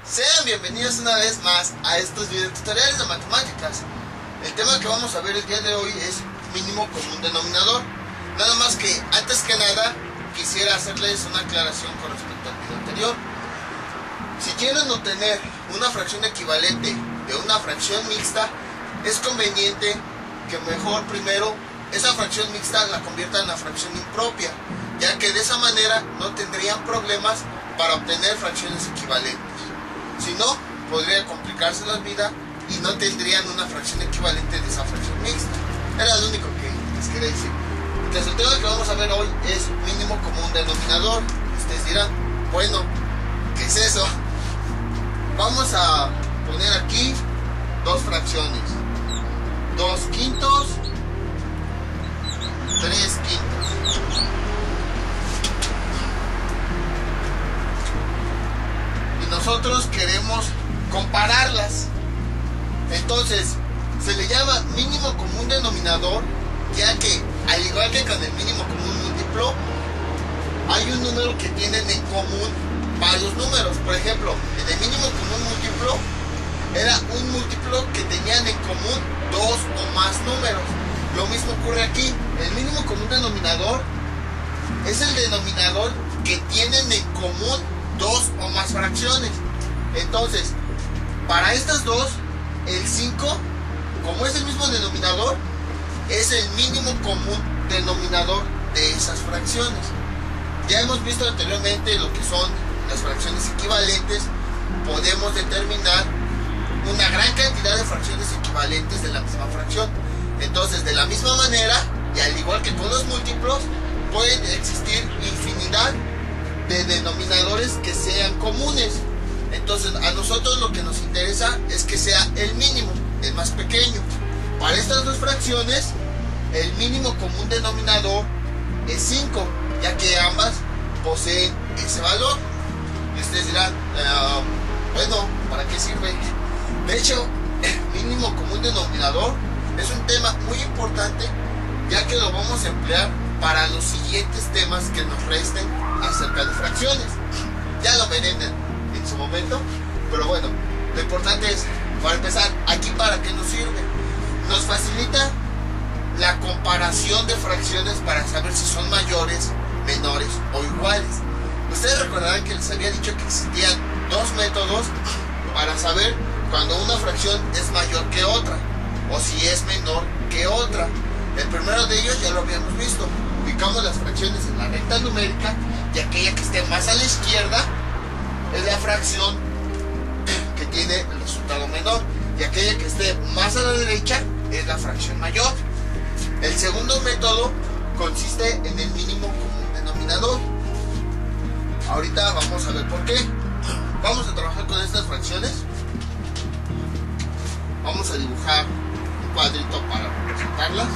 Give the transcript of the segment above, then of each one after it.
Sean bienvenidos una vez más a estos videos tutoriales de matemáticas. El tema que vamos a ver el día de hoy es mínimo común denominador. Nada más que, antes que nada, quisiera hacerles una aclaración con respecto al video anterior. Si quieren obtener una fracción equivalente de una fracción mixta, es conveniente que mejor primero esa fracción mixta la conviertan en una fracción impropia, ya que de esa manera no tendrían problemas para obtener fracciones equivalentes. Si no, podría complicarse la vida y no tendrían una fracción equivalente de esa fracción mixta. Era lo único que les quería decir. Entonces, el tema que vamos a ver hoy es mínimo común denominador. Ustedes dirán, bueno, ¿qué es eso? Vamos a poner aquí dos fracciones: 2 quintos, 3 quintos. Y nosotros queremos compararlas. Entonces, se le llama mínimo común denominador, ya que, al igual que con el mínimo común múltiplo, hay un número que tienen en común varios números. Por ejemplo, en el mínimo común múltiplo era un múltiplo que tenían en común dos o más números. Lo mismo ocurre aquí. El mínimo común denominador es el denominador que tienen en común dos o más fracciones. Entonces, para estas dos, el 5, como es el mismo denominador, es el mínimo común denominador de esas fracciones. Ya hemos visto anteriormente lo que son las fracciones equivalentes. Podemos determinar una gran cantidad de fracciones equivalentes de la misma fracción. Entonces, de la misma manera, y al igual que con los múltiplos, pueden existir infinidad de denominadores que sean comunes. Entonces, a nosotros lo que nos interesa es que sea el mínimo, el más pequeño. Para estas dos fracciones, el mínimo común denominador es 5, ya que ambas poseen ese valor. Y ustedes dirán, bueno, ¿para qué sirve? De hecho, el mínimo común denominador es un tema muy importante, ya que lo vamos a emplear para los siguientes temas que nos resten acerca de fracciones. Ya lo verán en su momento, pero bueno, lo importante es, para empezar, aquí para qué nos sirve. Nos facilita la comparación de fracciones para saber si son mayores, menores o iguales. Ustedes recordarán que les había dicho que existían dos métodos para saber cuando una fracción es mayor que otra o si es menor que otra. El primero de ellos ya lo habíamos visto. Ubicamos las fracciones en la recta numérica y aquella que esté más a la izquierda es la fracción que tiene el resultado menor, y aquella que esté más a la derecha es la fracción mayor. El segundo método consiste en el mínimo común denominador. Ahorita vamos a ver por qué. Vamos a trabajar con estas fracciones. Vamos a dibujar un cuadrito para representarlas.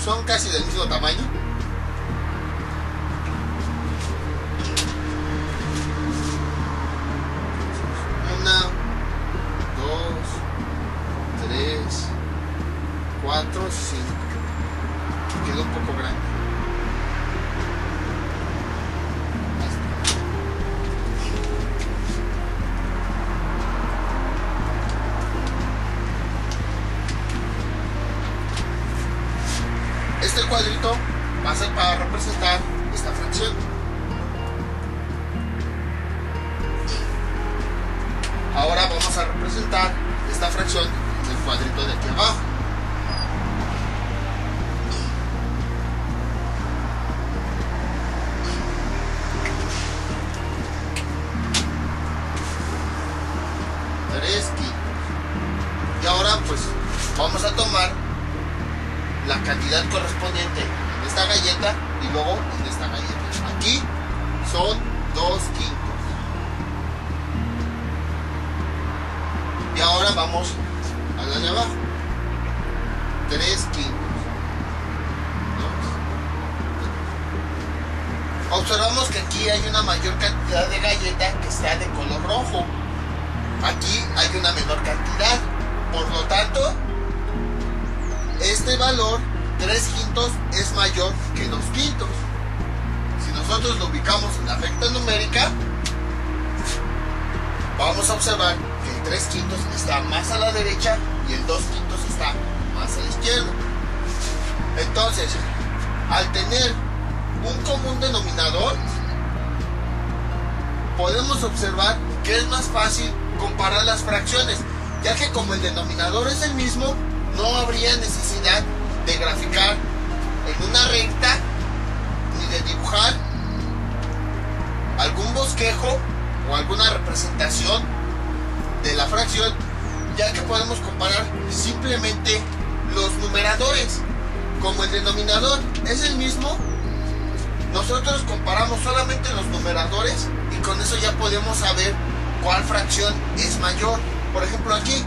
Son casi del mismo tamaño. Una, 2, 3, 4, 5. Quedó un poco grande. Este cuadrito va a ser para representar esta fracción. Ahora vamos a representar esta fracción en el cuadrito de aquí abajo. Y ahora pues vamos a tomar la cantidad correspondiente en esta galleta y luego en esta galleta. Aquí son 2 quintos. Y ahora vamos a la de abajo. 3 quintos. Observamos que aquí hay una mayor cantidad de galleta que está de color rojo. Aquí hay una menor cantidad. Por lo tanto, este valor 3 quintos es mayor que 2 quintos. Si nosotros lo ubicamos en la recta numérica, vamos a observar que el 3 quintos está más a la derecha y el 2 quintos está más a la izquierda. Entonces, al tener un común denominador, podemos observar que es más fácil comparar las fracciones, ya que como el denominador es el mismo, no habría necesidad de graficar en una recta ni de dibujar algún bosquejo o alguna representación de la fracción, ya que podemos comparar simplemente los numeradores. Como el denominador es el mismo, nosotros comparamos solamente los numeradores y con eso ya podemos saber cuál fracción es mayor. Por ejemplo, aquí,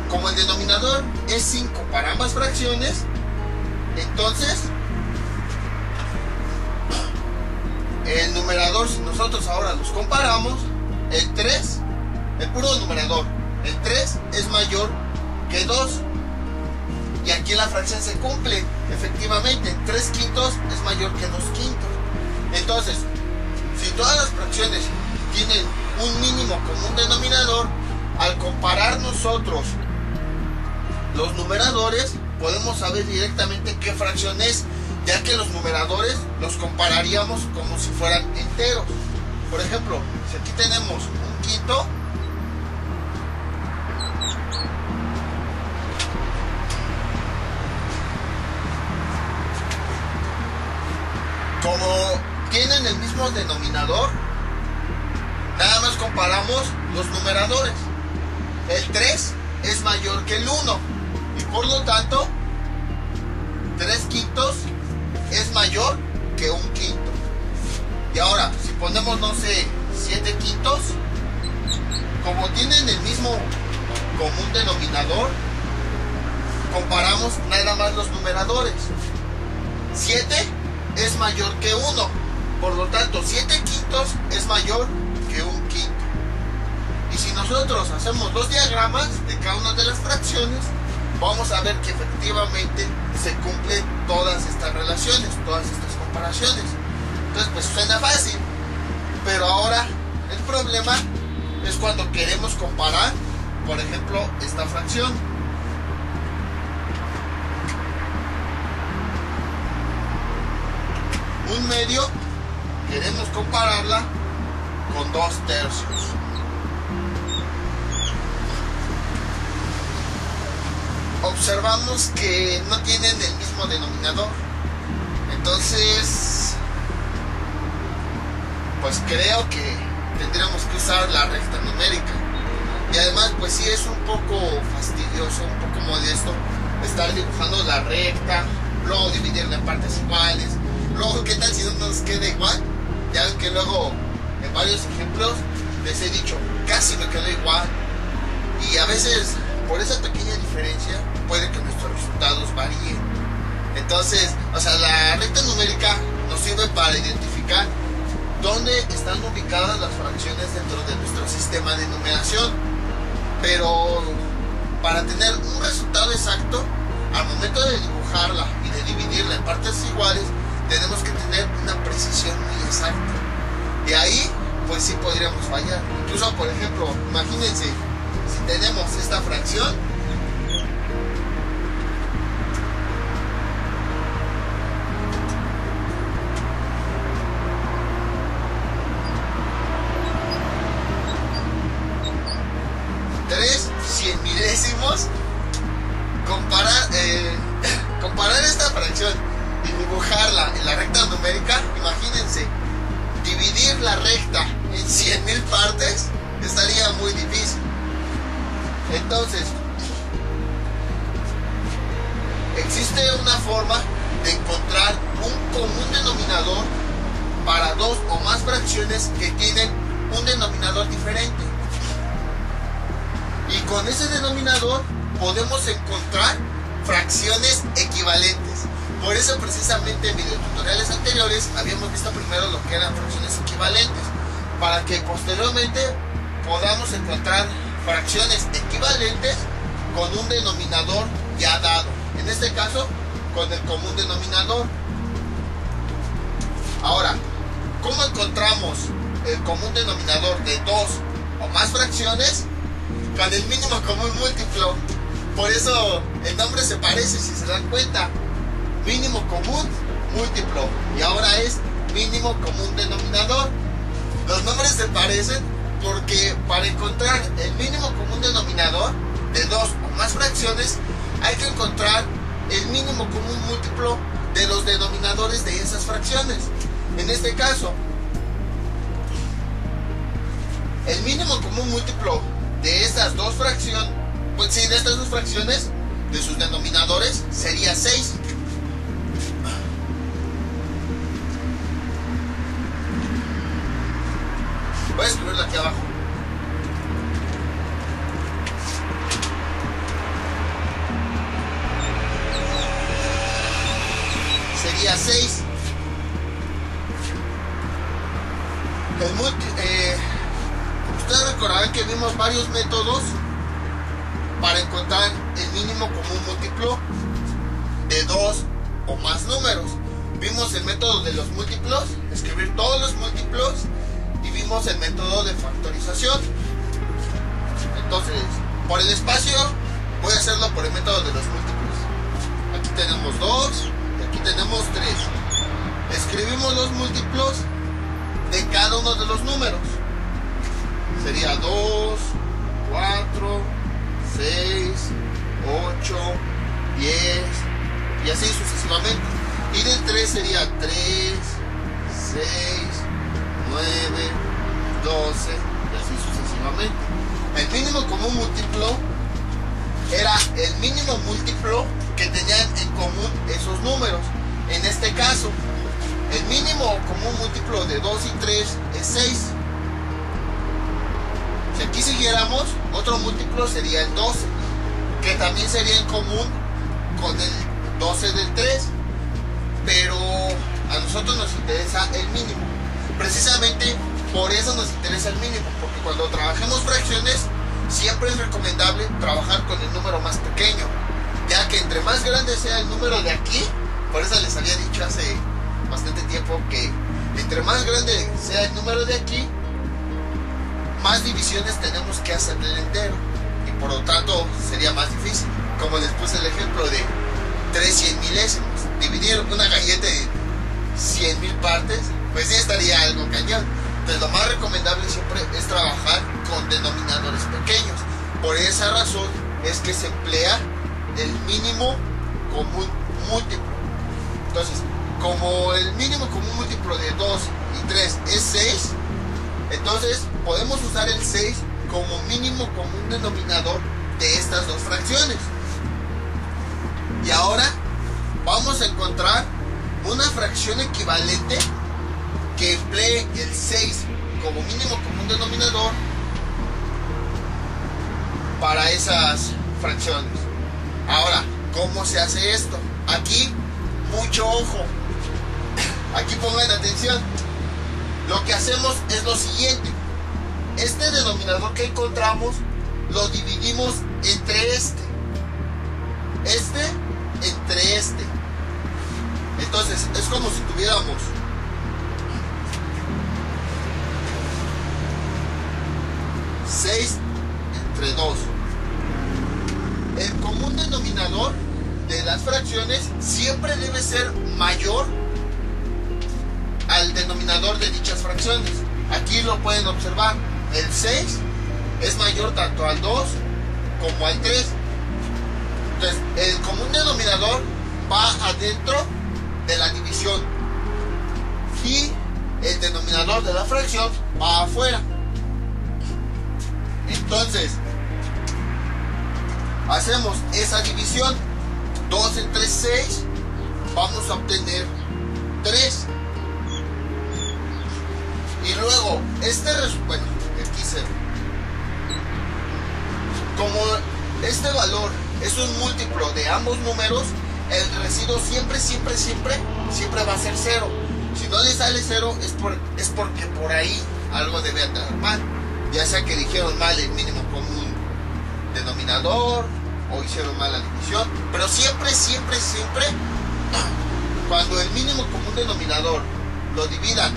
como el denominador es 5 para ambas fracciones, entonces el numerador, si nosotros ahora los comparamos, el 3, el puro numerador, el 3 es mayor que 2. Y aquí la fracción se cumple, efectivamente, 3 quintos es mayor que 2 quintos. Entonces, si todas las fracciones tienen un mínimo común denominador, al comparar nosotros los numeradores, podemos saber directamente qué fracción es, ya que los numeradores los compararíamos como si fueran enteros. Por ejemplo, si aquí tenemos un quinto, como tienen el mismo denominador, nada más comparamos los numeradores. El 3 es mayor que el 1 y por lo tanto 3 quintos es mayor que 1 quinto. Y ahora, si ponemos, no sé, 7 quintos, como tienen el mismo común denominador, comparamos nada más los numeradores. 7 es mayor que 1, por lo tanto 7 quintos es mayor que 1 quinto. Y si nosotros hacemos los diagramas de cada una de las fracciones, vamos a ver que efectivamente se cumplen todas estas relaciones, todas estas comparaciones. Entonces, pues suena fácil, pero ahora el problema es cuando queremos comparar, por ejemplo, esta fracción. Un medio, queremos compararla con 2 tercios. Observamos que no tienen el mismo denominador. Entonces, pues creo que tendríamos que usar la recta numérica. Y además, pues sí es un poco fastidioso, un poco molesto estar dibujando la recta, luego dividirla en partes iguales. Luego, ¿qué tal si no nos queda igual? Ya ven que luego, en varios ejemplos, les he dicho, casi me quedó igual. Y a veces, por esa pequeña diferencia, puede que nuestros resultados varíen. Entonces, o sea, la recta numérica nos sirve para identificar dónde están ubicadas las fracciones dentro de nuestro sistema de numeración. Pero para tener un resultado exacto, al momento de dibujarla y de dividirla en partes iguales, tenemos que tener una precisión muy exacta. De ahí, pues sí podríamos fallar. Incluso, por ejemplo, imagínense, si tenemos esta fracción, comparar esta fracción y dibujarla en la recta numérica, imagínense, dividir la recta en 100.000 partes estaría muy difícil. Entonces, existe una forma de encontrar un común denominador para 2 o más fracciones que tienen un denominador diferente. Y con ese denominador podemos encontrar fracciones equivalentes. Por eso precisamente en videotutoriales anteriores habíamos visto primero lo que eran fracciones equivalentes, para que posteriormente podamos encontrar fracciones equivalentes con un denominador ya dado. En este caso con el común denominador. Ahora, ¿cómo encontramos el común denominador de dos o más fracciones? Con el mínimo común múltiplo. Por eso el nombre se parece, si se dan cuenta. Mínimo común múltiplo. Y ahora es mínimo común denominador. Los nombres se parecen porque para encontrar el mínimo común denominador de dos o más fracciones hay que encontrar el mínimo común múltiplo de los denominadores de esas fracciones. En este caso, el mínimo común múltiplo de estas dos fracciones, pues sí, de estas dos fracciones, de sus denominadores, sería 6. Voy a escribirlo aquí abajo. Sería 6. Ustedes recordarán que vimos varios métodos para encontrar el mínimo común múltiplo de dos o más números. Vimos el método de los múltiplos, escribir todos los múltiplos, y vimos el método de factorización. Entonces, por el espacio voy a hacerlo por el método de los múltiplos. Aquí tenemos 2 y aquí tenemos 3. Escribimos los múltiplos de cada uno de los números. Sería 2, 4, 6, 8, 10 y así sucesivamente. Y del 3 sería 3, 6, 9, 12 y así sucesivamente. El mínimo común múltiplo era el mínimo múltiplo que tenían en común esos números. En este caso, el mínimo común múltiplo de 2 y 3 es 6. Si aquí siguiéramos, otro múltiplo sería el 12, que también sería en común con el 12 del 3, pero a nosotros nos interesa el mínimo. Precisamente por eso nos interesa el mínimo, porque cuando trabajemos fracciones siempre es recomendable trabajar con el número más pequeño, ya que entre más grande sea el número de aquí, por eso les había dicho hace bastante tiempo que entre más grande sea el número de aquí, más divisiones tenemos que hacer del entero y por lo tanto sería más difícil. Como les puse el ejemplo de 3 100 milésimos, dividir una galleta en 100,000 partes, pues sí estaría algo cañón. Entonces lo más recomendable siempre es trabajar con denominadores pequeños. Por esa razón es que se emplea el mínimo común múltiplo. Entonces, como el mínimo común múltiplo de 2 y 3 es 6, entonces podemos usar el 6 como mínimo común denominador de estas dos fracciones. Y ahora vamos a encontrar una fracción equivalente que emplee el 6 como mínimo común denominador para esas fracciones. Ahora, ¿cómo se hace esto? Aquí, mucho ojo. Aquí pongan atención. Lo que hacemos es lo siguiente. Este denominador que encontramos lo dividimos entre este entre este. Entonces es como si tuviéramos 6 entre 2. El común denominador de las fracciones siempre debe ser mayor al denominador de dichas fracciones. Aquí lo pueden observar. El 6 es mayor tanto al 2 como al 3. Entonces, el común denominador va adentro de la división y el denominador de la fracción va afuera. Entonces, hacemos esa división. 2 entre 6, vamos a obtener 3. Y luego, bueno, aquí se ve. Como este valor es un múltiplo de ambos números, el residuo siempre va a ser 0. Si no le sale 0 es porque por ahí algo debe andar mal. Ya sea que dijeron mal el mínimo común denominador o hicieron mal la división. Pero siempre Cuando el mínimo común denominador lo dividan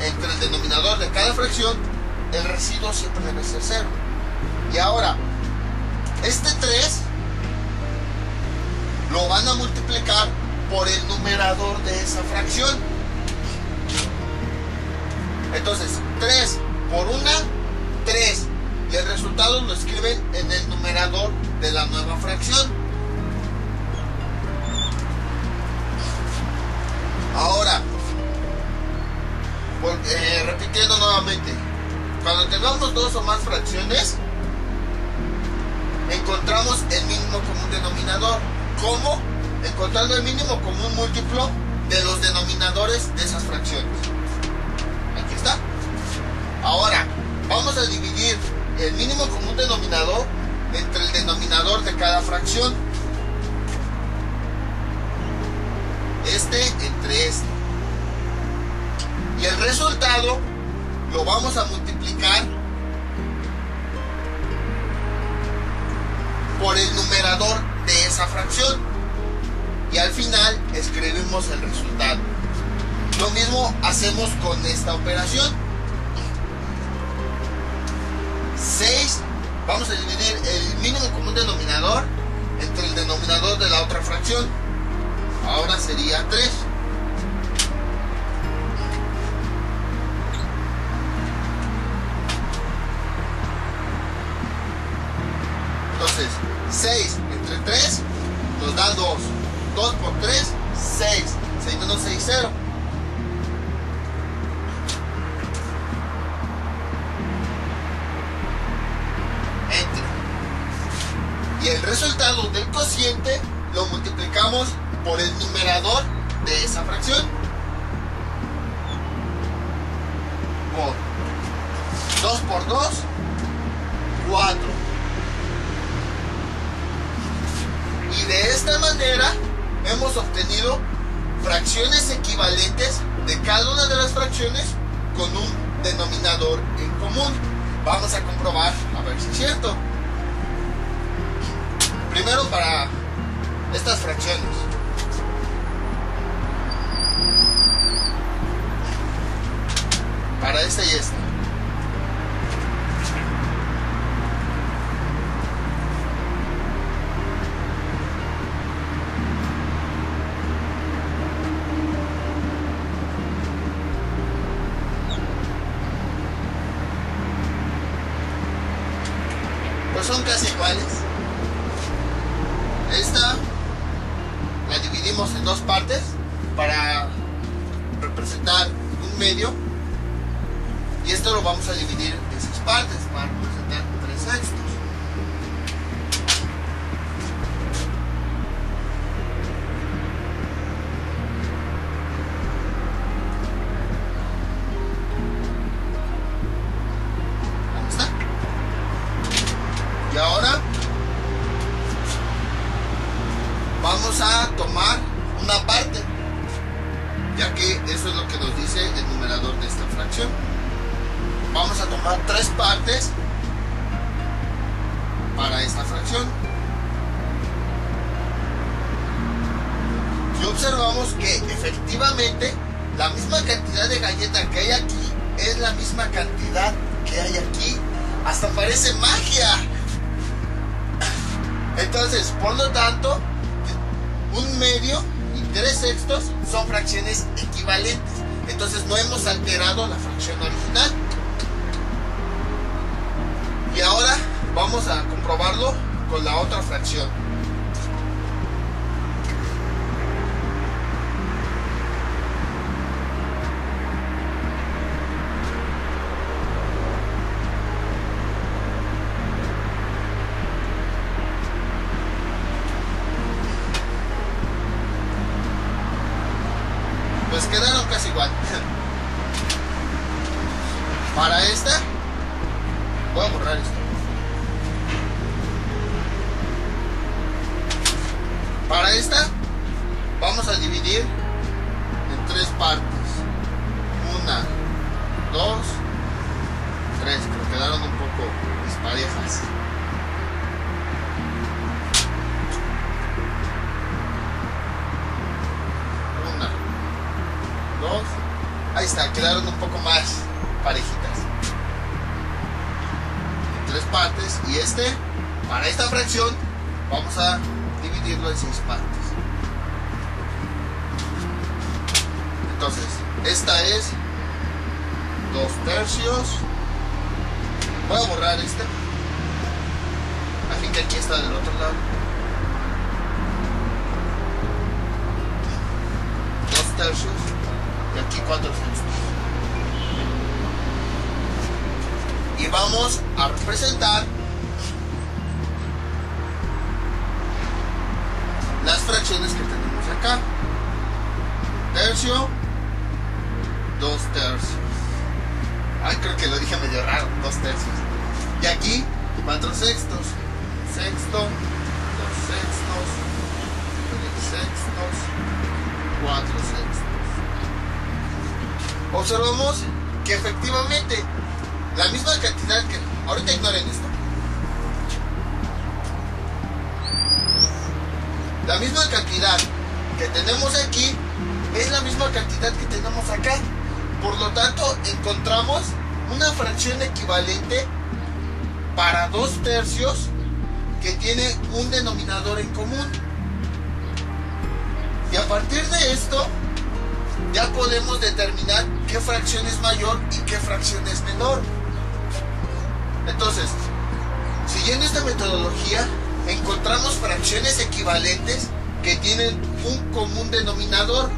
entre el denominador de cada fracción, el residuo siempre debe ser 0. Y ahora, este 3 lo van a multiplicar por el numerador de esa fracción. Entonces, 3 por 1, 3. Y el resultado lo escriben en el numerador de la nueva fracción. Ahora, repitiendo nuevamente, cuando tengamos dos o más fracciones, encontramos el mínimo común denominador. ¿Cómo? Encontrando el mínimo común múltiplo de los denominadores de esas fracciones. Aquí está. Ahora, vamos a dividir el mínimo común denominador entre el denominador de cada fracción. Este entre este. Y el resultado lo vamos a multiplicar por el numerador de esa fracción. Y al final escribimos el resultado. Lo mismo hacemos con esta operación. 6, vamos a dividir el mínimo común denominador entre el denominador de la otra fracción. Ahora sería 3. Entonces, 6 entre 3 nos da 2. 2 por 3, 6. 6 menos 6, 0. Y el resultado del cociente lo multiplicamos por el numerador de esa fracción. Por 2 por 2, 4. Y de esta manera hemos obtenido fracciones equivalentes de cada una de las fracciones con un denominador en común. Vamos a comprobar a ver si es cierto. Primero para estas fracciones. Para esta y esta. Pues son casi iguales. Esta la dividimos en dos partes para representar un medio, y esto lo vamos a dividir en 6 partes para representar 3 sextos. Ahí está. Y ahora vamos a tomar una parte, ya que eso es lo que nos dice el numerador de esta fracción. Vamos a tomar 3 partes para esta fracción. Y observamos que efectivamente la misma cantidad de galleta que hay aquí es la misma cantidad que hay aquí. Hasta parece magia. Entonces, por lo tanto, un medio y 3 sextos son fracciones equivalentes. Entonces no hemos alterado la fracción original. Y ahora vamos a comprobarlo con la otra fracción. Pues quedaron casi igual. Para esta voy a borrar esto. Para esta vamos a dividir en 3 partes. 1, 2, 3, pero quedaron un poco disparejas. quedaron un poco más parejitas. En 3 partes. Y para esta fracción, vamos a dividirlo en 6 partes. Entonces, esta es 2/3. Voy a borrar a fin que aquí está del otro lado. 2/3 y aquí 4/6. Y vamos a representar las fracciones que tenemos acá. Tercio, 2/3. Ay, creo que lo dije medio raro, 2/3. Y aquí 4/6. Sexto, 2/6, 3/6, 4/6. Observamos que efectivamente la misma cantidad que... Ahorita ignoren esto. La misma cantidad que tenemos aquí es la misma cantidad que tenemos acá. Por lo tanto, encontramos una fracción equivalente para 2/3 que tiene un denominador en común. Y a partir de esto, ya podemos determinar qué fracción es mayor y qué fracción es menor. Entonces, siguiendo esta metodología, encontramos fracciones equivalentes que tienen un común denominador.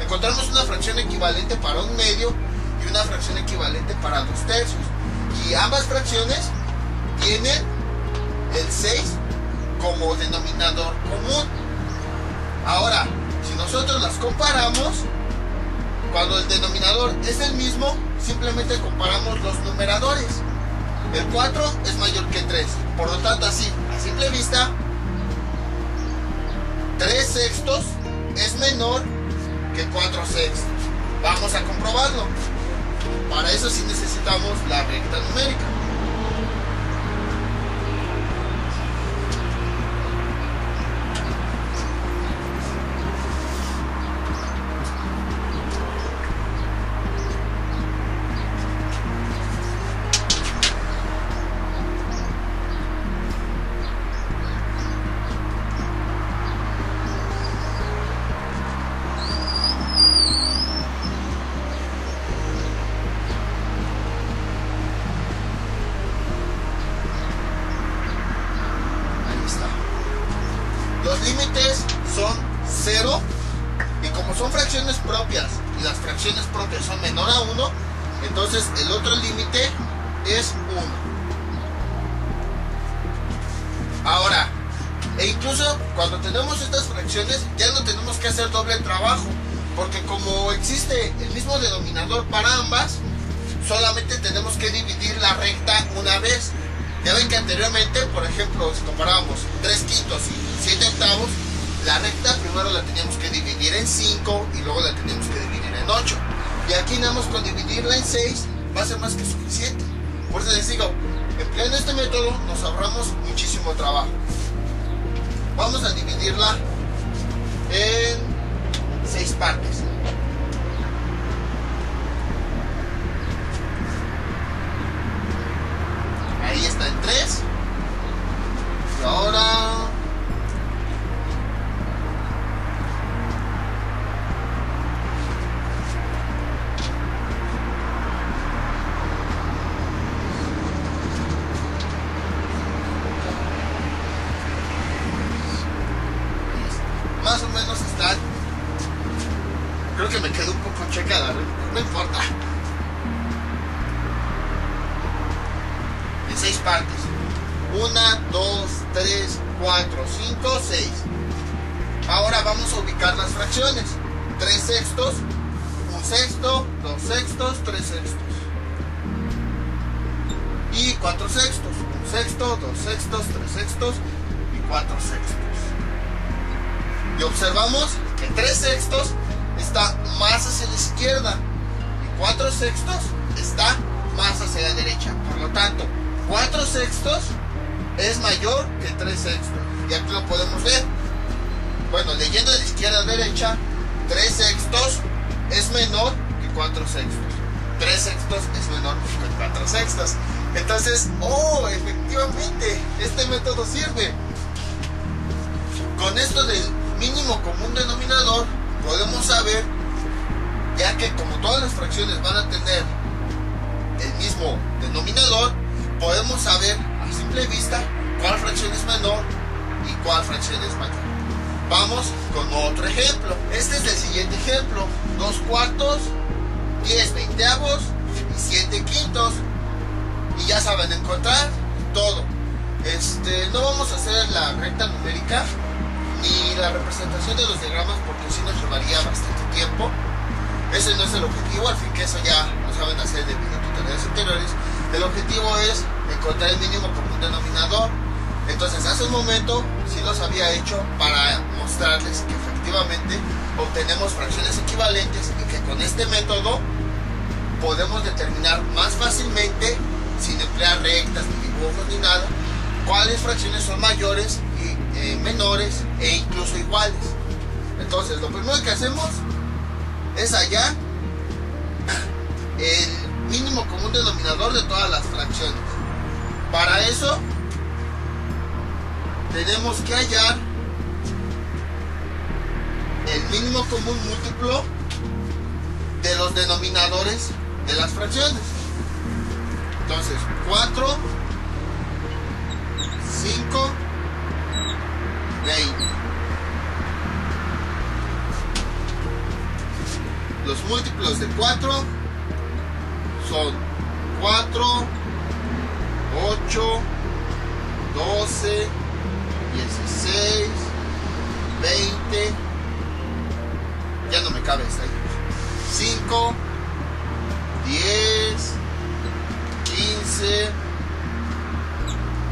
Encontramos una fracción equivalente para 1/2 y una fracción equivalente para 2/3. Y ambas fracciones tienen el 6 como denominador común. Ahora, si nosotros las comparamos, cuando el denominador es el mismo, simplemente comparamos los numeradores. El 4 es mayor que 3. Por lo tanto, así, a simple vista, 3/6 es menor que 4/6. Vamos a comprobarlo. Para eso sí necesitamos la recta numérica. Los límites son 0 y como son fracciones propias y las fracciones propias son menor a 1, entonces el otro límite es 1. Ahora, incluso cuando tenemos estas fracciones ya no tenemos que hacer doble trabajo, porque como existe el mismo denominador para ambas, solamente tenemos que dividir la recta una vez. Ya ven que anteriormente, por ejemplo, si comparábamos 3/5 y 7/8, la recta primero la teníamos que dividir en 5 y luego la teníamos que dividir en 8. Y aquí nada más con dividirla en 6 va a ser más que suficiente. Por eso les digo, empleando este método nos ahorramos muchísimo trabajo. Vamos a dividirla en 6 partes. Ahí está en 3. Y ahora... más o menos están... Creo que me quedó un poco checada, no importa. En 6 partes. 1, 2, 3, 4, 5, 6. Ahora vamos a ubicar las fracciones. 3/6, 1/6, 2/6, 3/6. Y 4/6, 1/6, 2/6, 3/6 y 4/6. Y observamos que 3/6 está más hacia la izquierda y 4/6 está más hacia la derecha. Por lo tanto, 4/6 es mayor que 3/6. Y aquí lo podemos ver. Bueno, leyendo de izquierda a derecha, 3/6 es menor que 4 sextos. 3 sextos es menor que 4 sextos. Entonces, efectivamente, este método sirve. Con esto del mínimo común denominador, podemos saber, ya que como todas las fracciones van a tener el mismo denominador, podemos saber a simple vista cuál fracción es menor y cuál fracción es mayor. Vamos con otro ejemplo. Este es el siguiente ejemplo: 2 cuartos, 10 veinteavos y 7 quintos. Y ya saben encontrar todo. No vamos a hacer la recta numérica ni la representación de los diagramas, porque sí nos llevaría bastante tiempo. Ese no es el objetivo, al fin que eso ya lo saben hacer de tutoriales anteriores. El objetivo es encontrar el mínimo común denominador. Entonces, hace un momento sí los había hecho para mostrarles que efectivamente obtenemos fracciones equivalentes y que con este método podemos determinar más fácilmente, sin emplear rectas ni dibujos ni nada, cuáles fracciones son mayores y menores e incluso iguales. Entonces, lo primero que hacemos es hallar el mínimo común denominador de todas las fracciones. Para eso tenemos que hallar el mínimo común múltiplo de los denominadores de las fracciones. Entonces, 4, 5, 20. Los múltiplos de 4 son 4, 8, 12, 16, 20, ya no me cabe esta ahí, 5, 10, 15,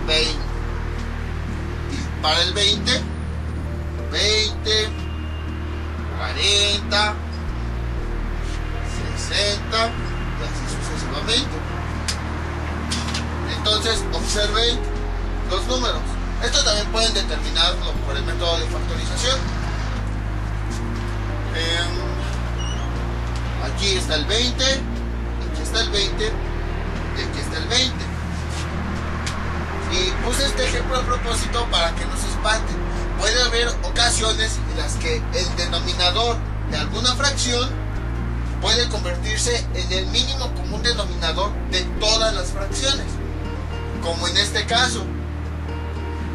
20. Y para el 20, 20, 40, 60 y así sucesivamente. Entonces, observen los números. Esto también pueden determinarlo por el método de factorización. Aquí está el 20, aquí está el 20 y aquí está el 20. Y puse este ejemplo a propósito para que no se espanten. Puede haber ocasiones en las que el denominador de alguna fracción puede convertirse en el mínimo común denominador de todas las fracciones, como en este caso.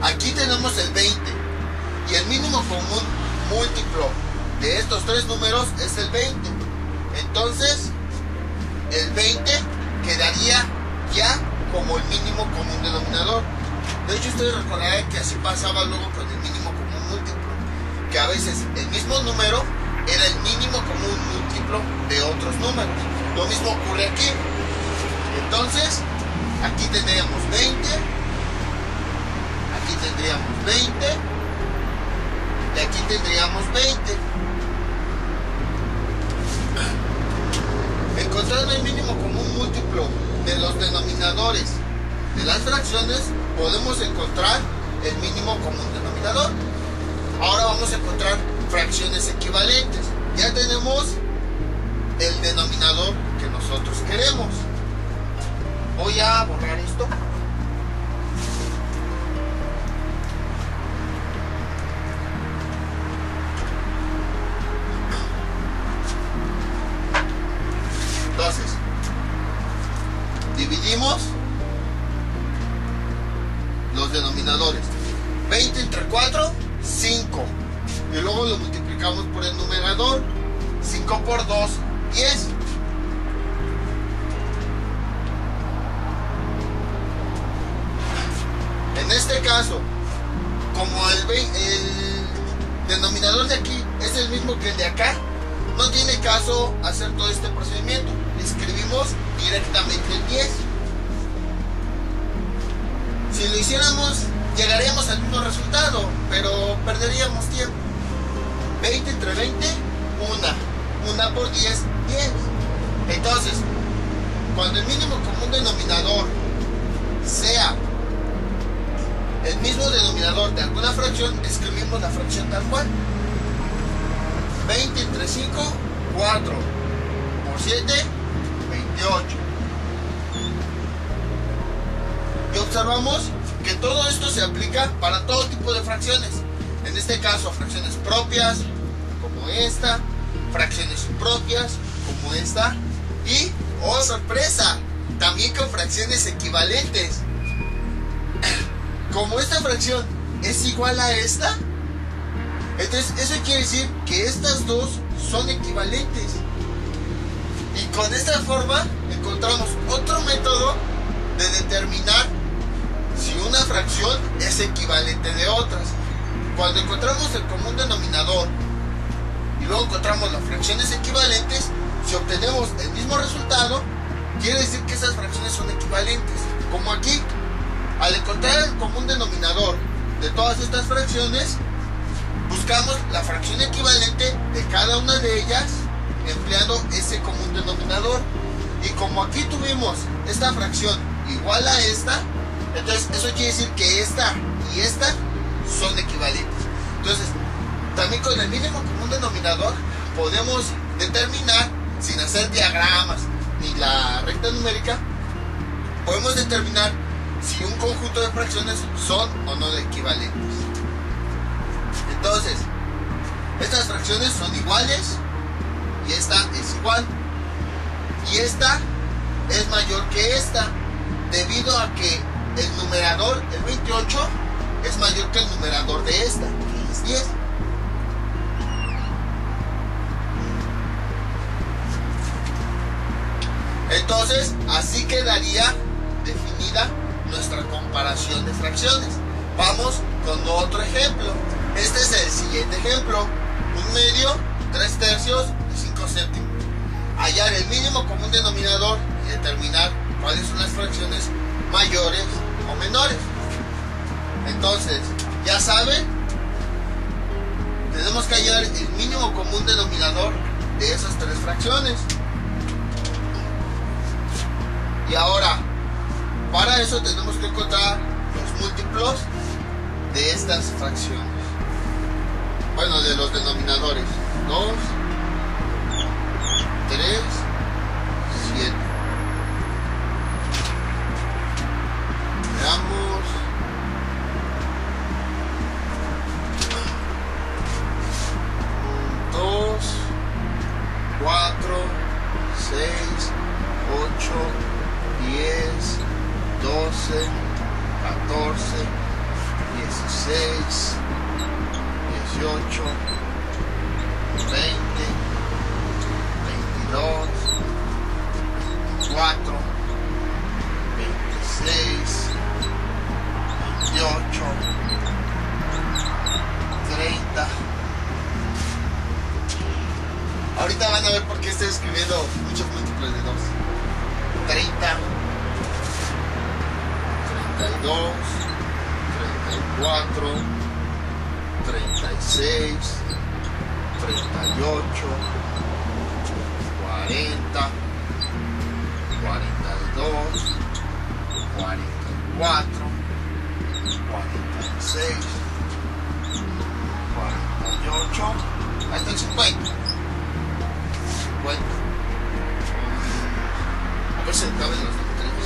Aquí tenemos el 20 y el mínimo común múltiplo de estos tres números es el 20. Entonces, el 20 quedaría ya como el mínimo común denominador. De hecho, ustedes recordarán que así pasaba luego con el mínimo común múltiplo, que a veces el mismo número era el mínimo común múltiplo de otros números. Lo mismo ocurre aquí. Entonces, aquí tendríamos 20, aquí tendríamos 20 y aquí tendríamos 20. Encontrando el mínimo común múltiplo de los denominadores de las fracciones, podemos encontrar el mínimo común denominador. Ahora vamos a encontrar fracciones equivalentes. Ya tenemos el denominador que nosotros queremos. Voy a borrar esto. Entonces, dividimos los denominadores. 20 entre 4, 5. Y luego lo multiplicamos por el numerador. 5 por 2, 10. En este caso, como el denominador de aquí es el mismo que el de acá, no tiene caso hacer todo este procedimiento. Escribimos directamente el 10. Si lo hiciéramos, llegaríamos al mismo resultado, pero perderíamos tiempo. 20 entre 20, 1 por 10, 10. Entonces, cuando el mínimo común denominador sea el mismo denominador de alguna fracción, escribimos la fracción tal cual. 20 entre 5, 4 por por 7, 28. Y observamos que todo esto se aplica para todo tipo de fracciones. En este caso, fracciones propias, como esta, fracciones impropias, como esta, y, oh sorpresa, también con fracciones equivalentes. Como esta fracción es igual a esta, entonces eso quiere decir que estas dos son equivalentes. Y con esta forma encontramos otro método de determinar si una fracción es equivalente de otras. Cuando encontramos el común denominador y luego encontramos las fracciones equivalentes, si obtenemos el mismo resultado, quiere decir que esas fracciones son equivalentes. Como aquí, al encontrar el común denominador de todas estas fracciones, buscamos la fracción equivalente de cada una de ellas empleando ese común denominador. Y como aquí tuvimos esta fracción igual a esta, entonces eso quiere decir que esta y esta son equivalentes. Entonces, también con el mínimo común denominador podemos determinar, sin hacer diagramas ni la recta numérica, podemos determinar si un conjunto de fracciones son o no equivalentes. Entonces, estas fracciones son iguales y esta es igual y esta es mayor que esta, debido a que el numerador, el 28, es mayor que el numerador de esta, que es 10. Entonces, así quedaría definida nuestra comparación de fracciones. Vamos con otro ejemplo. Este es el siguiente ejemplo: 1/2, 3/3 y 5/7. Hallar el mínimo común denominador y determinar cuáles son las fracciones mayores o menores. Entonces, ya saben, tenemos que hallar el mínimo común denominador de esas tres fracciones. Y ahora, para eso tenemos que encontrar los múltiplos de estas fracciones. Bueno, de los denominadores. 2, 3, 7. Veamos. 2, 4, 6, 8, 10, 12, 14, 16, 18, 20, 22, 24, 26, 28, 30. Ahorita van a ver por qué estoy escribiendo muchos múltiplos de 2. 30, 32, 34, 36, 38, 40, 42, 44, 46, 48, hasta el 50. A ver si caben los del 3.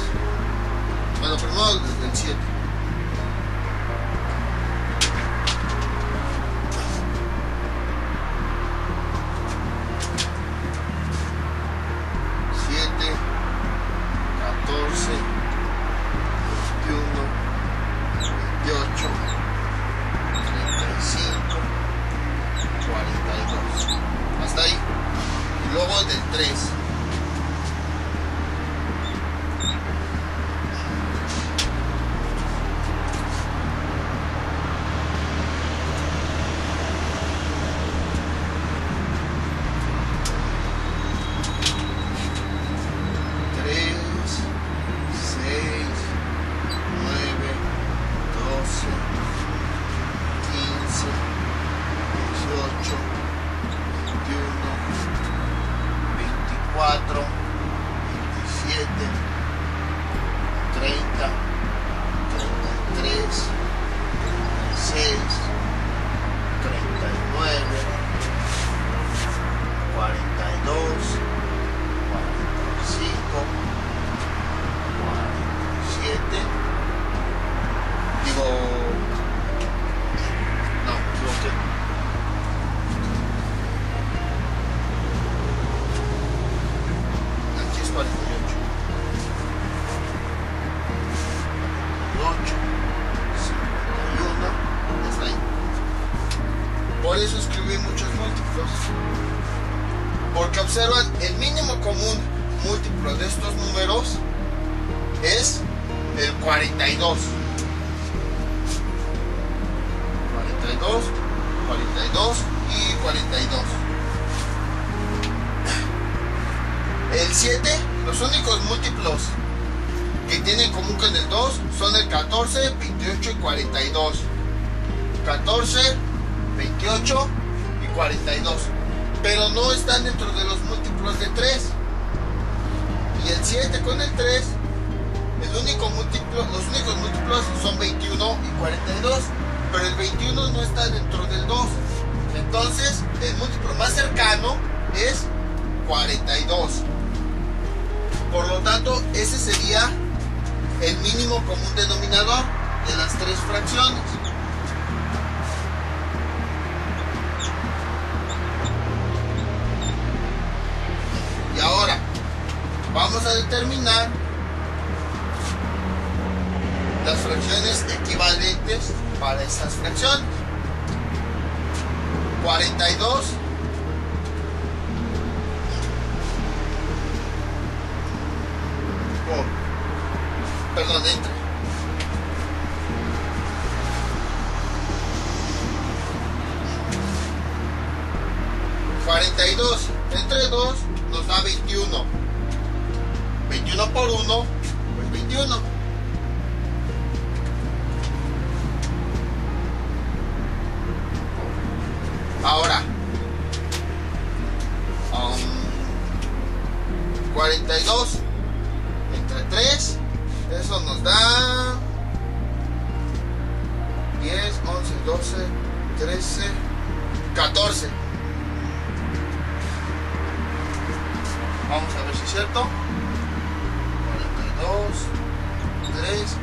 Bueno, primero desde el 7. Hasta ahí. Y luego del 3. observan, el mínimo común múltiplo de estos números es el 42. 42, 42 y 42. El 7, los únicos múltiplos que tienen en común con el 2 son el 14, 28 y 42. 14, 28 y 42. Pero no están dentro de los múltiplos de 3. Y el 7 con el 3, los únicos múltiplos son 21 y 42. Pero el 21 no está dentro del 2. Entonces, el múltiplo más cercano es 42. Por lo tanto, ese sería el mínimo común denominador de las tres fracciones. Y ahora vamos a determinar las fracciones equivalentes para estas fracciones. 42 entre 42 entre 2 nos da 21. 21 por 1, pues 21. Ahora, 42 entre 3, eso nos da 10, 11, 12, 13, 14. Vamos a ver si es cierto. 42, 3,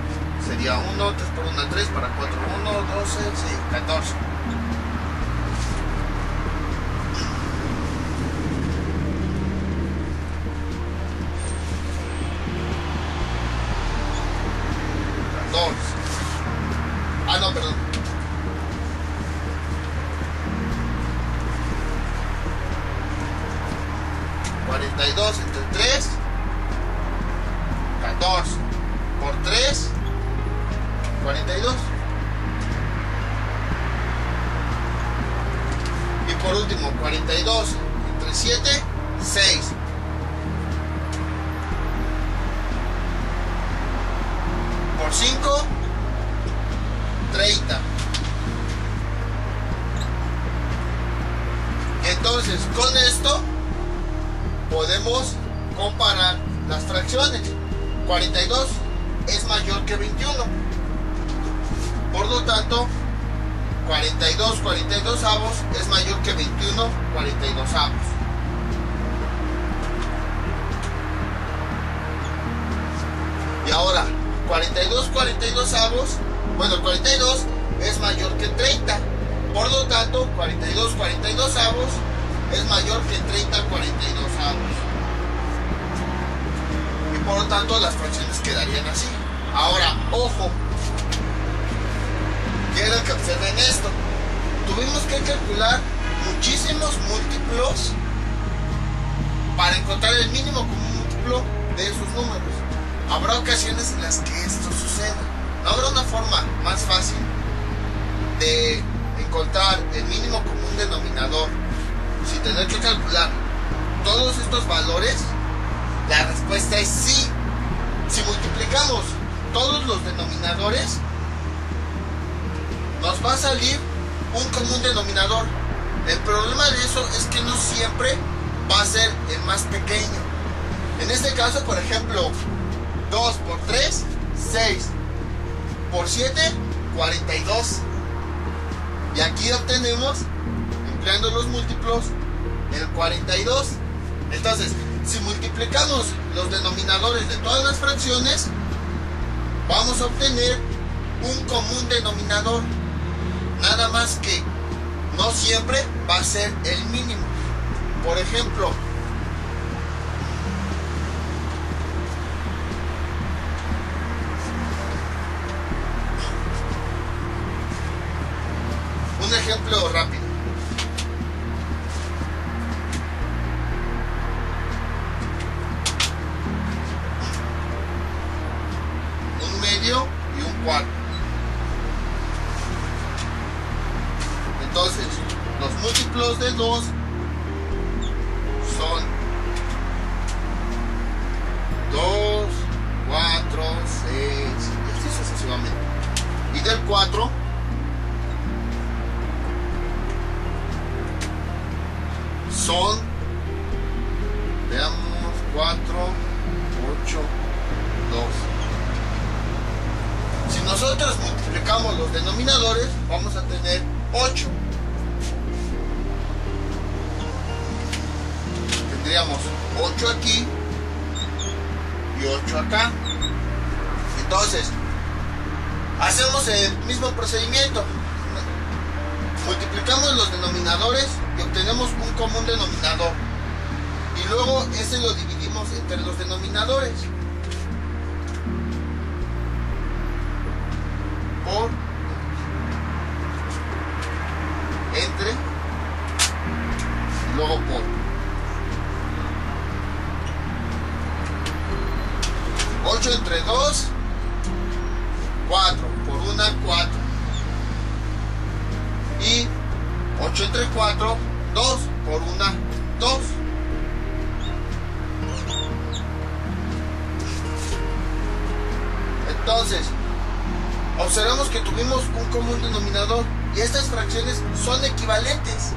sería 1, 3 por 1, 3, para 4, 1, 12, sí, 14. No, perdón. 42 entre 3, 14 por 3, 42. Y por último, 42 entre 7, 6. Por 5, 30. Entonces, con esto podemos comparar las fracciones. 42 es mayor que 21. Por lo tanto, 42 42avos es mayor que 21 42avos. Y ahora, 42 42avos, bueno, el 42 es mayor que 30. Por lo tanto, 42 42avos es mayor que 30 42avos. Y por lo tanto, las fracciones quedarían así. Ahora, ojo, quiero que observen esto. Tuvimos que calcular muchísimos múltiplos para encontrar el mínimo común múltiplo de esos números. Habrá ocasiones en las que esto suceda. ¿No habrá una forma más fácil de encontrar el mínimo común denominador sin tener que calcular todos estos valores? La respuesta es sí. Si multiplicamos todos los denominadores, nos va a salir un común denominador. El problema de eso es que no siempre va a ser el más pequeño. En este caso, por ejemplo, 2 por 3, 6. Por 7, 42. Y aquí obtenemos, empleando los múltiplos, el 42. Entonces, si multiplicamos los denominadores de todas las fracciones, vamos a obtener un común denominador. Nada más que no siempre va a ser el mínimo. Por ejemplo, un ejemplo rápido. medio y un cuarto. Entonces, los múltiplos de 2 son 2, 4, 6 y así sucesivamente. Y del 4 son, veamos, 4, 8, 2. Si nosotros multiplicamos los denominadores, vamos a tener 8. Tendríamos 8 aquí y 8 acá. Entonces, hacemos el mismo procedimiento. Multiplicamos los denominadores y obtenemos un común denominador. Y luego ese lo dividimos entre los denominadores. Por, entre, y luego por. Ocho entre 2, 4. Por una, 4. Y 8 entre 4, 2. Por una, 2. Entonces, observamos que tuvimos un común denominador y estas fracciones son equivalentes,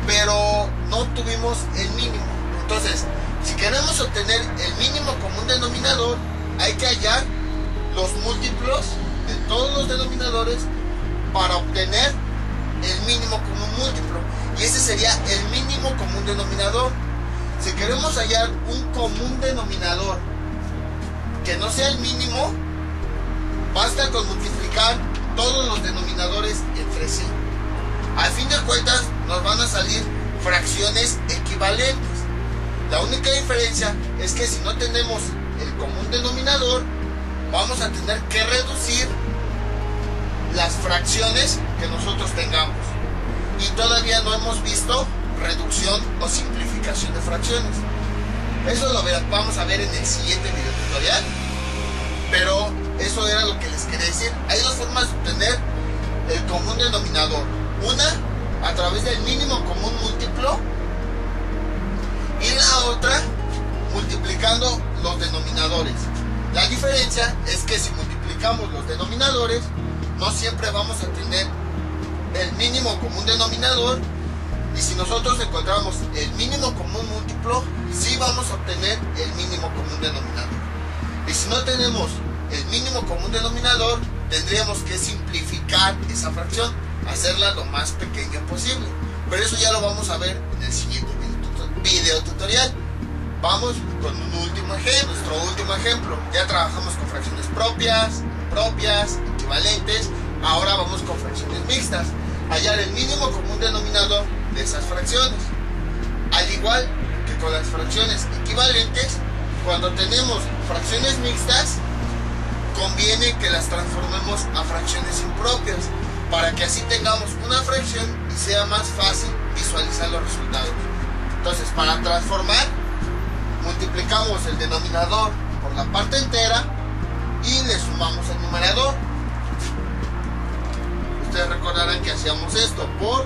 pero no tuvimos el mínimo. Entonces, si queremos obtener el mínimo común denominador, hay que hallar los múltiplos de todos los denominadores para obtener el mínimo común múltiplo. Y ese sería el mínimo común denominador. Si queremos hallar un común denominador que no sea el mínimo, basta con multiplicar todos los denominadores entre sí. Al fin de cuentas nos van a salir fracciones equivalentes. La única diferencia es que si no tenemos el común denominador, vamos a tener que reducir las fracciones que nosotros tengamos. Y todavía no hemos visto reducción o simplificación de fracciones. Eso lo vamos a ver en el siguiente video tutorial. Pero eso era lo que les quería decir. Hay dos formas de obtener el común denominador. Una, a través del mínimo común múltiplo. Y la otra, multiplicando los denominadores. La diferencia es que si multiplicamos los denominadores, no siempre vamos a tener el mínimo común denominador. Y si nosotros encontramos el mínimo común múltiplo, sí vamos a obtener el mínimo común denominador. Y si no tenemos el mínimo común denominador, tendríamos que simplificar esa fracción, hacerla lo más pequeña posible. Pero eso ya lo vamos a ver en el siguiente video tutorial. Vamos con un último ejemplo, nuestro último ejemplo. Ya trabajamos con fracciones propias, equivalentes. Ahora vamos con fracciones mixtas. Hallar el mínimo común denominador de esas fracciones. Al igual que con las fracciones equivalentes, cuando tenemos fracciones mixtas, conviene que las transformemos a fracciones impropias, para que así tengamos una fracción y sea más fácil visualizar los resultados. Entonces, para transformar, multiplicamos el denominador por la parte entera y le sumamos el numerador. Ustedes recordarán que hacíamos esto por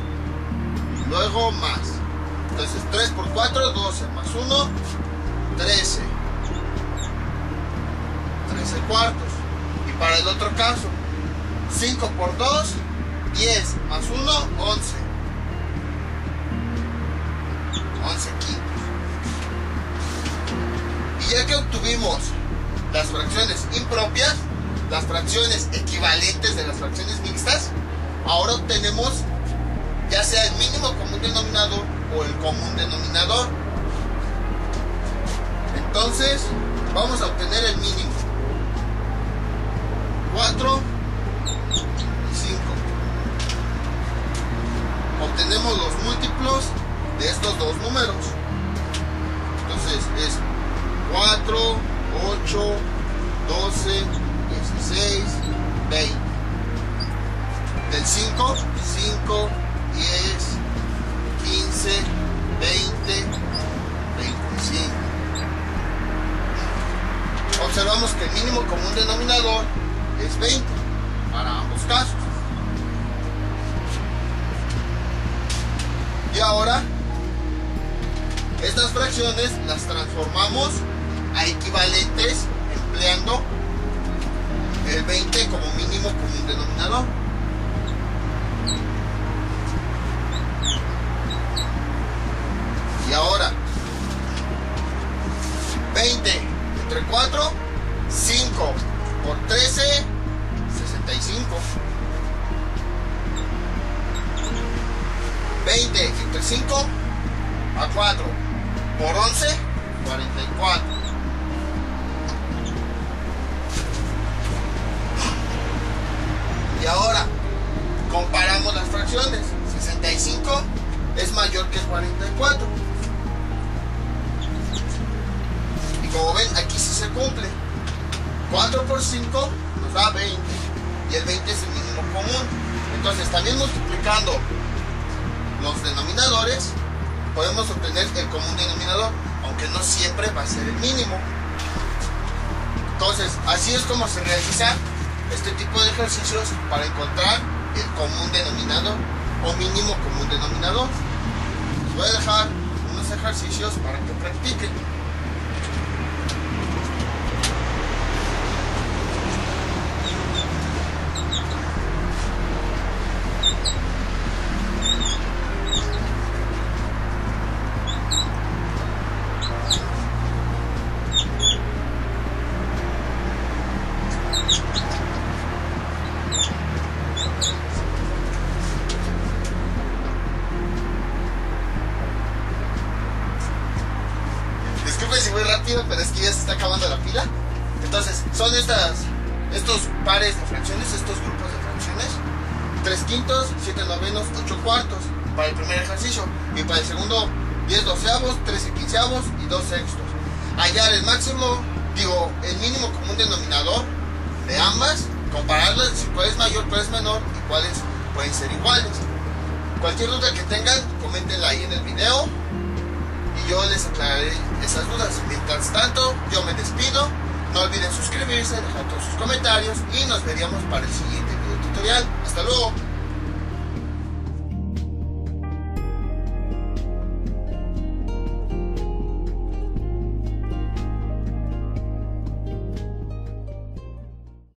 y luego más. Entonces 3 por 4, 12 más 1, 13. 13 cuartos. Y para el otro caso, 5 por 2, 10 más 1, 11. 11 quintos. Y ya que obtuvimos las fracciones impropias, las fracciones equivalentes de las fracciones mixtas, ahora obtenemos ya sea el mínimo común denominador o el común denominador. Entonces vamos a obtener el mínimo. 4 y 5. Obtenemos los múltiplos de estos dos números. Entonces es 4, 8, 12, 16, 20. Del 5, 5, 10, 15, 20, 25. Observamos común denominador es 20 para ambos casos. Y ahora estas fracciones las transformamos a equivalentes empleando el 20 como mínimo común denominador. Y ahora 20 entre 4, 5 por 13, 65. 20 entre 5 a 4 por 11, 44. Y ahora comparamos las fracciones. 65 es mayor que 44. Y como ven, aquí sí se cumple. 4 por 5 nos da 20. Y el 20 es el mínimo común. Entonces, también multiplicando los denominadores, podemos obtener el común denominador, aunque no siempre va a ser el mínimo. Entonces, así es como se realiza este tipo de ejercicios para encontrar el común denominador o mínimo común denominador. Les voy a dejar unos ejercicios para que practiquen. Si voy rápido, pero es que ya se está acabando la pila. Entonces, son estos pares de fracciones, estos grupos de fracciones: 3 quintos, 7 novenos, 8 cuartos para el primer ejercicio, y para el segundo 10 doceavos, 13 quinceavos y 2 sextos. Hallar el el mínimo común denominador de ambas, compararlas, si cuál es mayor, cuál es menor y cuáles pueden ser iguales. Cualquier duda que tengan, coméntenla ahí en el video y yo les aclararé esas dudas. Mientras tanto, yo me despido. No olviden suscribirse, dejar todos sus comentarios y nos veríamos para el siguiente video tutorial. Hasta luego.